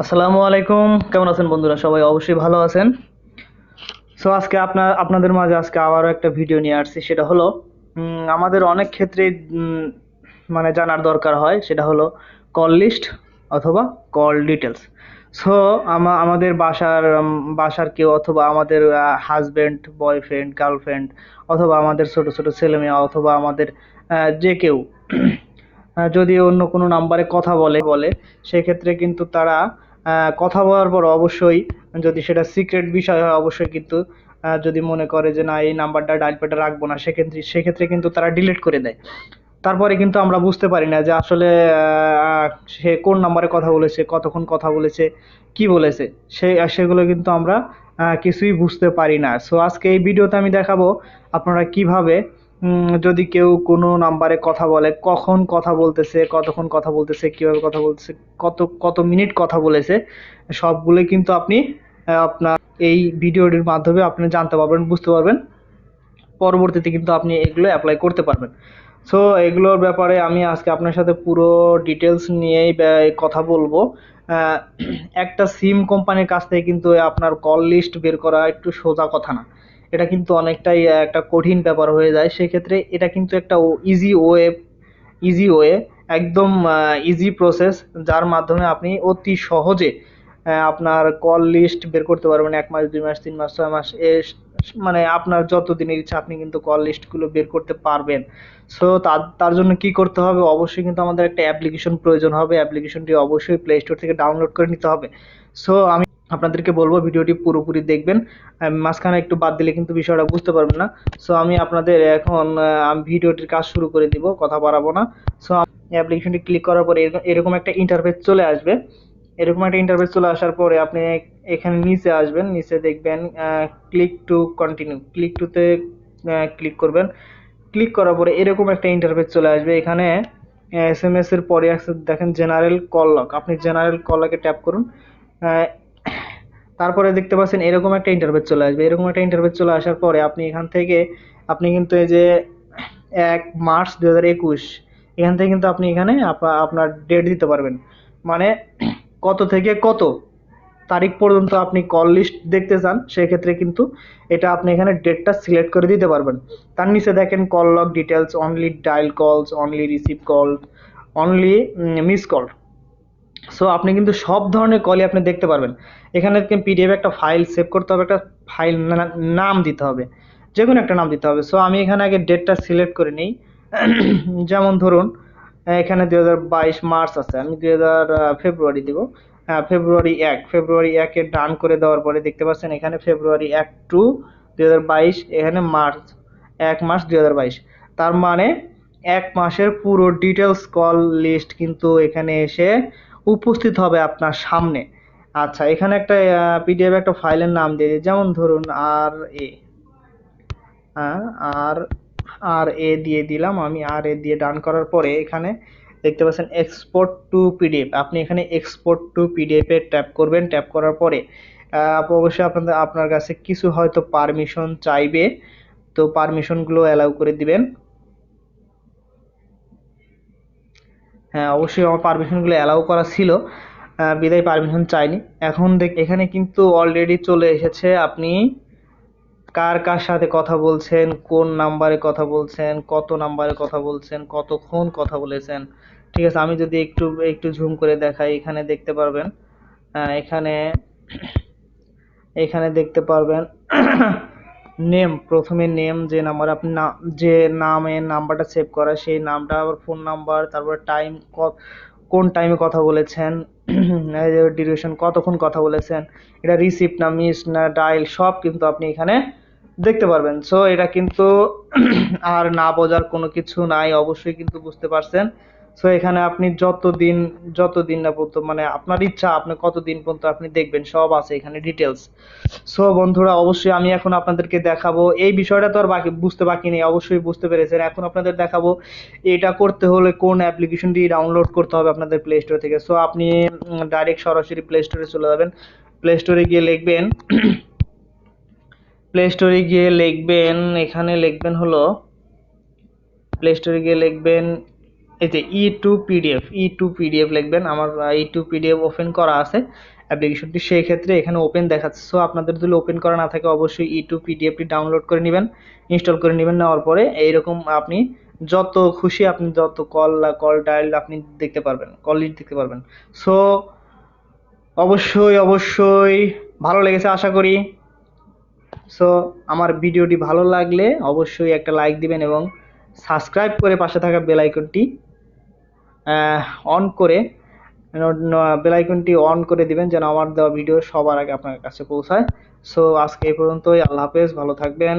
আসসালামু আলাইকুম। কেমন আছেন বন্ধুরা? সবাই অবশ্যই ভালো আছেন। সো আজকে আপনাদের মাঝে আজকে আবারও একটা ভিডিও নিয়ে আসছি। সেটা হলো আমাদের অনেক ক্ষেত্রেই মানে জানার দরকার হয়, সেটা হলো কল লিস্ট অথবা কল ডিটেলস। সো আমাদের বাসার কেউ অথবা আমাদের হাজবেন্ড, বয়ফ্রেন্ড, গার্লফ্রেন্ড অথবা আমাদের ছোট ছোট ছেলেমেয়ে অথবা আমাদের যে কেউ যদি অন্য কোনো নাম্বারে কথা বলে সেক্ষেত্রে কিন্তু তারা কথা বলার পর অবশ্যই, যদি সেটা সিক্রেট বিষয় হয় অবশ্যই কিন্তু যদি মনে করে যে না এই নাম্বারটা ডায়াল প্যাডে রাখবো না, সেক্ষেত্রে কিন্তু তারা ডিলিট করে দেয়। তারপরে কিন্তু আমরা বুঝতে পারি না যে আসলে সে কোন নাম্বারে কথা বলেছে, কতক্ষণ কথা বলেছে, কি বলেছে, সেগুলো কিন্তু আমরা কিছুই বুঝতে পারি না। সো আজকে এই ভিডিওতে আমি দেখাবো আপনারা কিভাবে যদি কেউ কোনো নাম্বারে কথা বলে, কখন কথা বলতেছে, কতক্ষণ কথা বলতেছে, কিভাবে কথা বলতেছে, কত কত মিনিট কথা বলেছে, সবগুলোই কিন্তু আপনি আপনার এই ভিডিওটির মাধ্যমে আপনি জানতে পারবেন, বুঝতে পারবেন। পরবর্তীতে কিন্তু আপনি এগুলো অ্যাপ্লাই করতে পারবেন। সো এগুলোর ব্যাপারে আমি আজকে আপনার সাথে পুরো ডিটেলস নিয়েই কথা বলবো। আহ, একটা সিম কোম্পানির কাছ থেকে কিন্তু আপনার কল লিস্ট বের করা একটু সোজা কথা না। এটা কিন্তু অনেকটাই একটা কঠিন ব্যাপার হয়ে যায়। সেক্ষেত্রে এটা কিন্তু একটা ইজি ওয়ে, ইজি ওয়ে, একদম ইজি প্রসেস, যার মাধ্যমে আপনি অতি সহজে আপনার কল লিস্ট বের করতে পারবেন। ১ মাস, ২ মাস, ৩ মাস, ৬ মাস, মানে আপনার যত দিনের ইচ্ছা আপনি কিন্তু কল লিস্টগুলো বের করতে পারবেন। সো তার জন্য কি করতে হবে? অবশ্যই কিন্তু আমাদের একটা অ্যাপ্লিকেশন প্রয়োজন হবে। অ্যাপ্লিকেশনটি অবশ্যই প্লে স্টোর থেকে ডাউনলোড করে নিতে হবে। সো আমি আপনাদেরকে বলবো ভিডিওটি পুরোপুরি দেখবেন। মাঝখানে একটু বাদ দিলে কিন্তু বিষয়টা বুঝতে পারবেন না। সো আমি আপনাদের এখন আমি ভিডিওটির কাজ শুরু করে দিব, কথা বাড়াবো না। সো অ্যাপ্লিকেশনটি ক্লিক করার পরে এরকম একটা ইন্টারফেস চলে আসবে। এরকম একটা ইন্টারফেস চলে আসার পরে আপনি এখানে নিচে আসবেন, নিচে দেখবেন ক্লিক টু কন্টিনিউ, ক্লিক টুতে ক্লিক করবেন। ক্লিক করার পরে এরকম একটা ইন্টারফেস চলে আসবে। এখানে এসএমএস এর পরে আছে দেখেন জেনারেল কল লগ, আপনি জেনারেল কল লগে ট্যাপ করুন। আহ, তারপরে দেখতে পাচ্ছেন এরকম একটা ইন্টারফেস চলে আসবে। এরকম একটা ইন্টারফেস চলে আসার পরে আপনি এখান থেকে আপনি কিন্তু এই যে ১ মার্চ ২০২১, এখান থেকে কিন্তু আপনি এখানে আপনার ডেট দিতে পারবেন। মানে কত থেকে কত তারিখ পর্যন্ত আপনি কল লিস্ট দেখতে চান, সেক্ষেত্রে কিন্তু এটা আপনি এখানে ডেটটা সিলেক্ট করে দিতে পারবেন। তার নিচে দেখেন call log details, only dial calls, only receive call, only miss call. So আপনি কিন্তু সব ধরনের কলই আপনি দেখতে পারবেন। এখানে পিডিএফ একটা ফাইল সেভ করতে হবে, একটা ফাইল নাম দিতে হবে, যে কোনো একটা নাম দিতে হবে। সো আমি এখানে আগে ডেটটা সিলেক্ট করে নিই। যেমন ধরুন এখানে ২০২২ মার্চ আছে, আমি ফেব্রুয়ারি দিব। হ্যাঁ, ফেব্রুয়ারি ১ ডান করে দেওয়ার পরে দেখতে পাচ্ছেন এখানে ফেব্রুয়ারি ১ টু ২০২২, এখানে মার্চ ১ মার্চ ২০২২। তার মানে ১ মাসের পুরো ডিটেলস কল লিস্ট কিন্তু এখানে এসে উপস্থিত হবে আপনার সামনে। আচ্ছা, এখানে একটা পিডিএফ একটা ফাইলের নাম দিয়ে দিই, যেমন ধরুন আর এ, হ্যাঁ, আর আর এ দিয়ে দিলাম। আমি আর এ দিয়ে ডান করার পরে এখানে দেখতে পাচ্ছেন এক্সপোর্ট টু পিডিএফ, আপনি এখানে এক্সপোর্ট টু পিডিএফ এ ট্যাপ করবেন। ট্যাপ করার পরে অবশ্যই আপনার কাছে কিছু হয়তো পারমিশন চাইবে, তো পারমিশনগুলো অ্যালাউ করে দিবেন। হ্যাঁ, অবশ্যই আমার পারমিশনগুলো অ্যালাউ করা ছিল, বিদায় পারমিশন চাইনি। এখন এখানে কিন্তু অলরেডি চলে এসেছে আপনি কার কার সাথে কথা বলছেন, কোন নাম্বারে কথা বলছেন, কত নাম্বারে কথা বলছেন, কতক্ষণ কথা বলেছেন। ঠিক আছে, আমি যদি একটু একটু জুম করে দেখাই, এখানে দেখতে পারবেন এখানে এখানে দেখতে পারবেন নেম, প্রথমে নেম, যে নাম্বার আপনি যে নামের নাম্বারটা সেভ করা সেই নামটা, আবার ফোন নাম্বার, তারপর টাইম, কোন টাইমে কথা বলেছেন, ডিউরেশন কতক্ষণ কথা বলেছেন, এটা রিসিভ না মিস না ডায়াল, সব কিন্তু আপনি এখানে দেখতে পারবেন। সো এটা কিন্তু আর না বোঝার কোনো কিছু নাই, অবশ্যই কিন্তু বুঝতে পারছেন। সো এখানে আপনি যতদিন না পর্যন্ত, মানে আপনার ইচ্ছা আপনি কতদিন পর্যন্ত আপনি দেখবেন, সব আছে এখানে ডিটেলস। সো বন্ধুরা, অবশ্যই আমি এখন আপনাদেরকে দেখাবো, এই বিষয়টা তো আর বাকি নেই, অবশ্যই বুঝতে পেরেছেন। এখন আপনাদের দেখাবো এটা করতে হলে কোন অ্যাপ্লিকেশনটি ডাউনলোড করতে হবে আপনাদের প্লে স্টোর থেকে। সো আপনি ডাইরেক্ট সরাসরি প্লে স্টোরে চলে যাবেন। প্লে স্টোরে গিয়ে লিখবেন প্লে স্টোরে গিয়ে লিখবেন এখানে লিখবেন হলো প্লে স্টোরে গিয়ে লিখবেন এই যে ই টু পিডিএফ লিখবেন। আমার ই টু পিডিএফ ওপেন করা আছে অ্যাপ্লিকেশনটি, সেই ক্ষেত্রে এখানে ওপেন দেখাচ্ছে। সো আপনাদের যদি ওপেন করা না থাকে অবশ্যই ই টু পিডিএফটি ডাউনলোড করে নেবেন, ইনস্টল করে নেবেন। নেওয়ার পরে এইরকম আপনি যত খুশি আপনি যত কল ডায়াল আপনি দেখতে পারবেন, কল লিস্ট দেখতে পারবেন। সো অবশ্যই ভালো লেগেছে আশা করি। সো আমার ভিডিওটি ভালো লাগলে অবশ্যই একটা লাইক দিবেন এবং সাবস্ক্রাইব করে পাশে থাকা বেল আইকনটি অন করে বেল আইকনটি অন করে দিবেন যেন আমার দেওয়া ভিডিও সবার আগে আপনার কাছে পৌঁছায়। সো আজকে এই পর্যন্তই। আল্লাহ হাফেজ, ভালো থাকবেন।